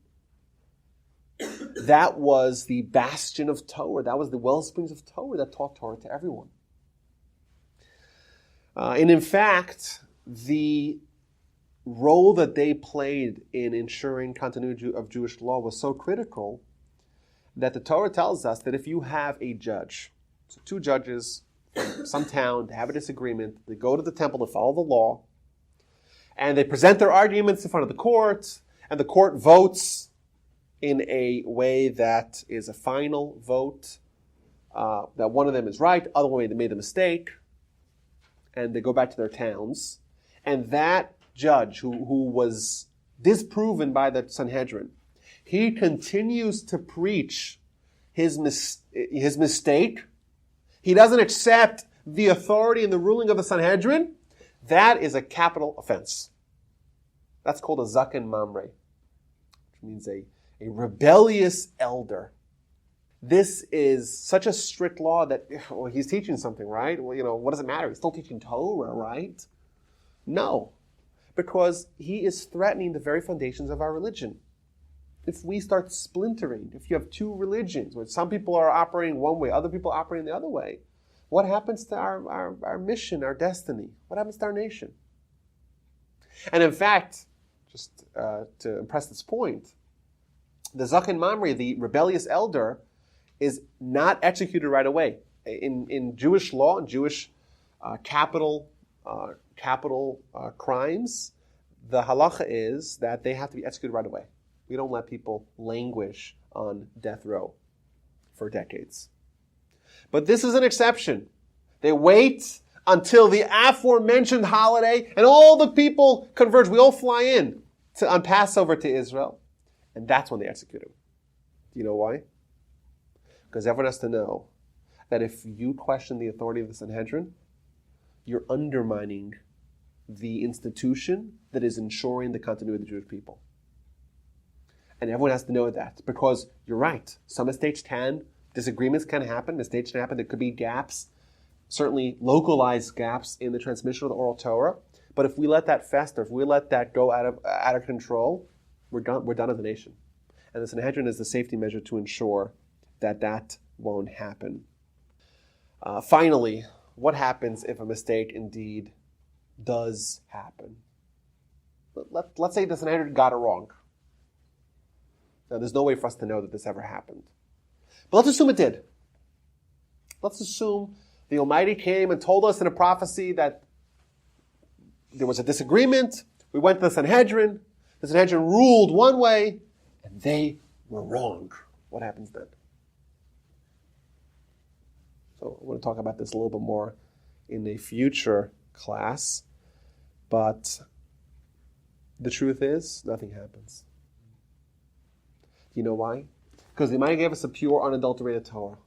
That was the bastion of Torah. That was the well springs of Torah that taught Torah to everyone. And in fact, the role that they played in ensuring continuity of Jewish law was so critical that the Torah tells us that if you have a judge, so two judges from some town, they have a disagreement, they go to the temple to follow the law, and they present their arguments in front of the court, and the court votes in a way that is a final vote, that one of them is right, the other one made a mistake, and they go back to their towns. And that judge who was disproven by the Sanhedrin, he continues to preach his mistake. He doesn't accept the authority and the ruling of the Sanhedrin. That is a capital offense. That's called a zaken mamre, which means a rebellious elder. This is such a strict law that, well, he's teaching something, right? Well, what does it matter? He's still teaching Torah, right? No, because he is threatening the very foundations of our religion. If we start splintering, if you have two religions, where some people are operating one way, other people are operating the other way, what happens to our mission, our destiny? What happens to our nation? And in fact, just to impress this point, the zaken mamre, the rebellious elder, is not executed right away. In Jewish law, in Jewish capital crimes, the halacha is that they have to be executed right away. We don't let people languish on death row for decades. But this is an exception. They wait until the aforementioned holiday, and all the people converge. We all fly in on Passover to Israel, and that's when they execute him. Do you know why? Because everyone has to know that if you question the authority of the Sanhedrin, you're undermining the institution that is ensuring the continuity of the Jewish people. And everyone has to know that, because you're right. Some disagreements can happen, mistakes can happen, there could be gaps, certainly localized gaps in the transmission of the oral Torah. But if we let that fester, if we let that go out of control, we're done as a nation. And the Sanhedrin is the safety measure to ensure that that won't happen. Finally, what happens if a mistake indeed does happen? Let's say the Sanhedrin got it wrong. Now, there's no way for us to know that this ever happened. But let's assume it did. Let's assume the Almighty came and told us in a prophecy that there was a disagreement. We went to the Sanhedrin. The Sanhedrin ruled one way, and they were wrong. What happens then? So I want to talk about this a little bit more in a future class. But the truth is, nothing happens. Do you know why? Because the Almighty gave us a pure, unadulterated Torah.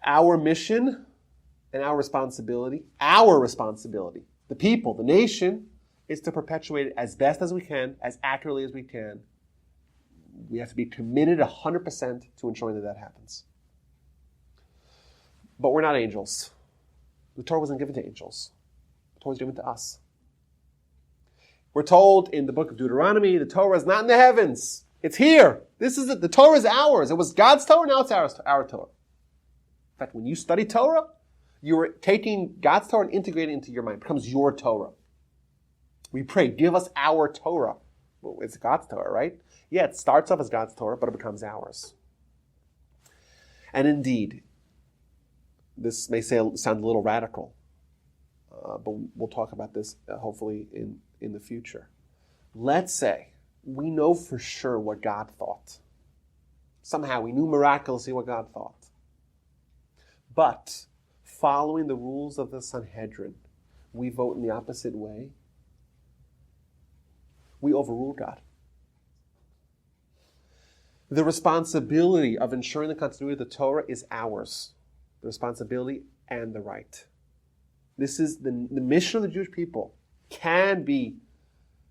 Our mission and our responsibility, the people, the nation, is to perpetuate it as best as we can, as accurately as we can. We have to be committed 100% to ensuring that that happens. But we're not angels. The Torah wasn't given to angels. The Torah was given to us. We're told in the book of Deuteronomy, the Torah is not in the heavens. It's here. This is it. The Torah is ours. It was God's Torah, now it's our Torah. In fact, when you study Torah, you're taking God's Torah and integrating it into your mind. It becomes your Torah. We pray, give us our Torah. Well, it's God's Torah, right? Yeah, it starts off as God's Torah, but it becomes ours. And indeed, this may sound a little radical, but we'll talk about this hopefully in the future. Let's say we know for sure what God thought. Somehow we knew miraculously what God thought. But following the rules of the Sanhedrin, we vote in the opposite way. We overrule God. The responsibility of ensuring the continuity of the Torah is ours. The responsibility and the right. This is the mission of the Jewish people can be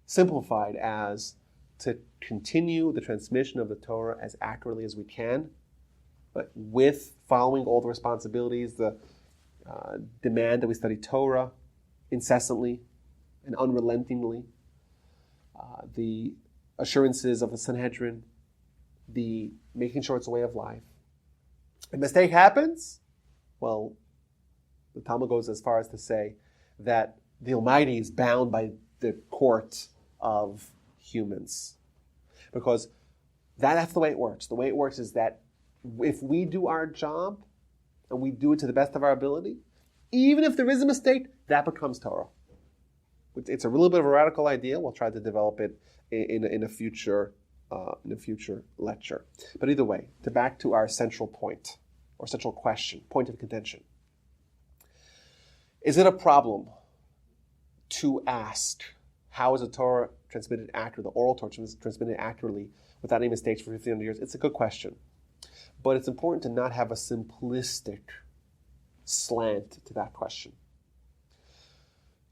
simplified as to continue the transmission of the Torah as accurately as we can, but with following all the responsibilities, the demand that we study Torah incessantly and unrelentingly, the assurances of the Sanhedrin, the making sure it's a way of life. A mistake happens, well, the Talmud goes as far as to say that the Almighty is bound by the court of humans. Because that's the way it works. The way it works is that if we do our job and we do it to the best of our ability, even if there is a mistake, that becomes Torah. It's a little bit of a radical idea. We'll try to develop it in a future lecture. But either way, back to our central point, or central question, point of contention. Is it a problem to ask, how is the Torah transmitted accurately, the oral Torah transmitted accurately without any mistakes for 1,500 years? It's a good question. But it's important to not have a simplistic slant to that question.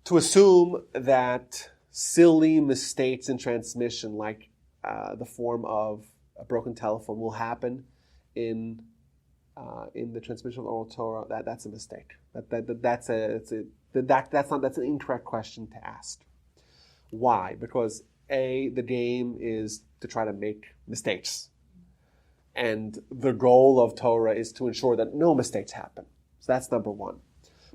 To assume that silly mistakes in transmission, like the form of a broken telephone, will happen in the transmission of oral Torah, that's a mistake. That's an incorrect question to ask. Why? Because the game is to try to make mistakes, and the goal of Torah is to ensure that no mistakes happen. So that's number one.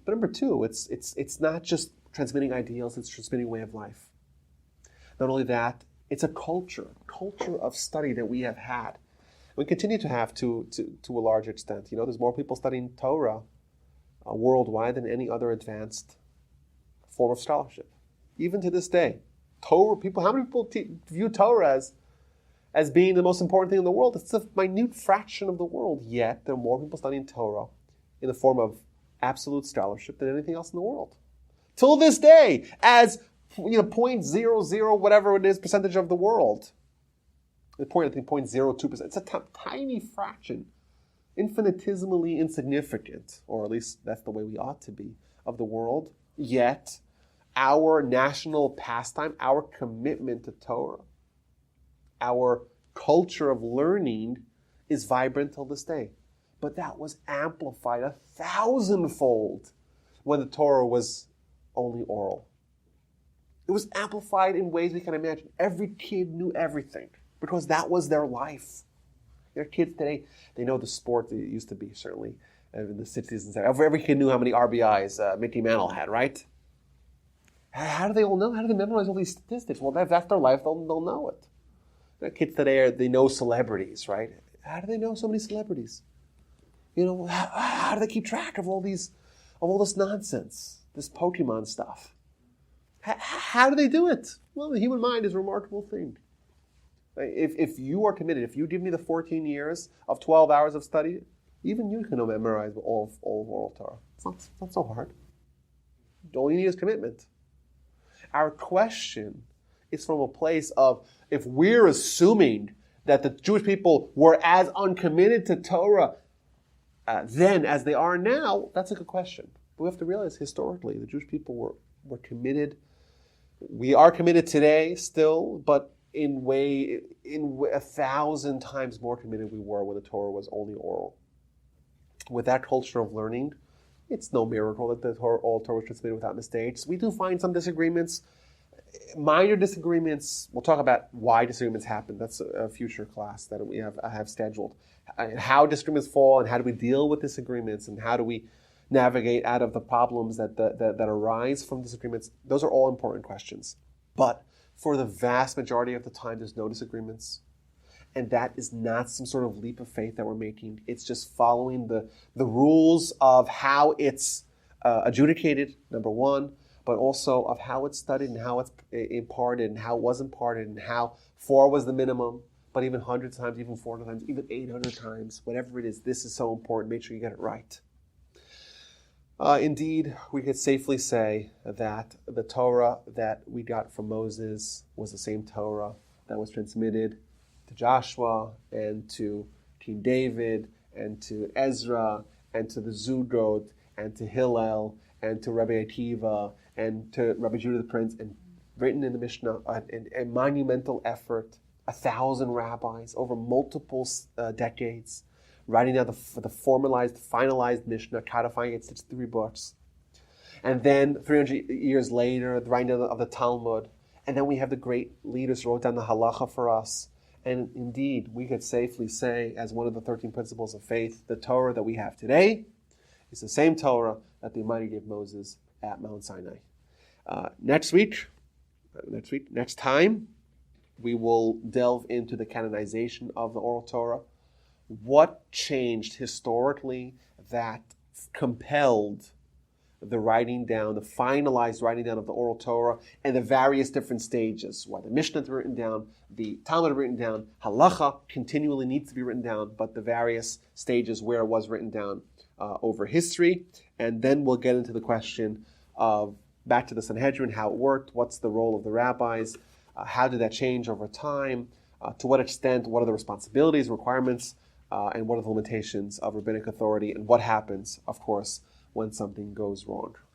But number two, it's not just transmitting ideals; it's transmitting way of life. Not only that, it's a culture of study that we have had. We continue to have to a large extent. There's more people studying Torah worldwide than any other advanced form of scholarship. Even to this day, Torah people. How many people view Torah as being the most important thing in the world? It's a minute fraction of the world. Yet there are more people studying Torah in the form of absolute scholarship than anything else in the world. Till this day, as 0.00 whatever it is percentage of the world. The point, I think, 0.02%. It's a tiny fraction, infinitesimally insignificant, or at least that's the way we ought to be, of the world. Yet, our national pastime, our commitment to Torah, our culture of learning is vibrant till this day. But that was amplified 1,000-fold when the Torah was only oral. It was amplified in ways we can imagine. Every kid knew everything because that was their life. Their kids today, they know the sport that it used to be, certainly, in the 60s and 70s. Every kid knew how many RBIs Mickey Mantle had, right? How do they all know? How do they memorize all these statistics? Well, that's their life. They'll know it. The kids today, they know celebrities, right? How do they know so many celebrities? How do they keep track of all this nonsense, this Pokemon stuff? How do they do it? Well, the human mind is a remarkable thing. If you are committed, if you give me the 14 years of 12 hours of study, even you can memorize all of Oral Torah. It's not so hard. All you need is commitment. Our question is from a place of, if we're assuming that the Jewish people were as uncommitted to Torah then as they are now, that's a good question. But we have to realize historically the Jewish people were committed. We are committed today still, but in 1,000 times more committed we were when the Torah was only oral. With that culture of learning, it's no miracle that the Oral Torah was transmitted without mistakes. We do find some disagreements, minor disagreements. We'll talk about why disagreements happen. That's a future class that I have scheduled. How disagreements fall and how do we deal with disagreements and how do we navigate out of the problems that arise from disagreements. Those are all important questions. But for the vast majority of the time, there's no disagreements. And that is not some sort of leap of faith that we're making. It's just following the rules of how it's adjudicated, number one, but also of how it's studied and how it's imparted and how it was imparted and how 4 was the minimum, but even 100 times, even 400 times, even 800 times, whatever it is, this is so important. Make sure you get it right. Indeed, we could safely say that the Torah that we got from Moses was the same Torah that was transmitted to Joshua and to King David and to Ezra and to the Zugrot and to Hillel and to Rabbi Akiva and to Rabbi Judah the Prince, and written in the Mishnah, a monumental effort, 1,000 rabbis over multiple decades, writing down the formalized, finalized Mishnah, codifying it into 3 books. And then 300 years later, the writing down of the Talmud. And then we have the great leaders who wrote down the halacha for us. And indeed, we could safely say, as one of the 13 principles of faith, the Torah that we have today is the same Torah that the Almighty gave Moses at Mount Sinai. Next time, we will delve into the canonization of the Oral Torah. What changed historically that compelled the writing down, the finalized writing down of the Oral Torah and the various different stages? Why the Mishnah is written down, the Talmud is written down, Halacha continually needs to be written down, but the various stages where it was written down over history. And then we'll get into the question of back to the Sanhedrin, how it worked, what's the role of the rabbis, how did that change over time, to what extent, what are the responsibilities, requirements, and what are the limitations of rabbinic authority, and what happens, of course, when something goes wrong.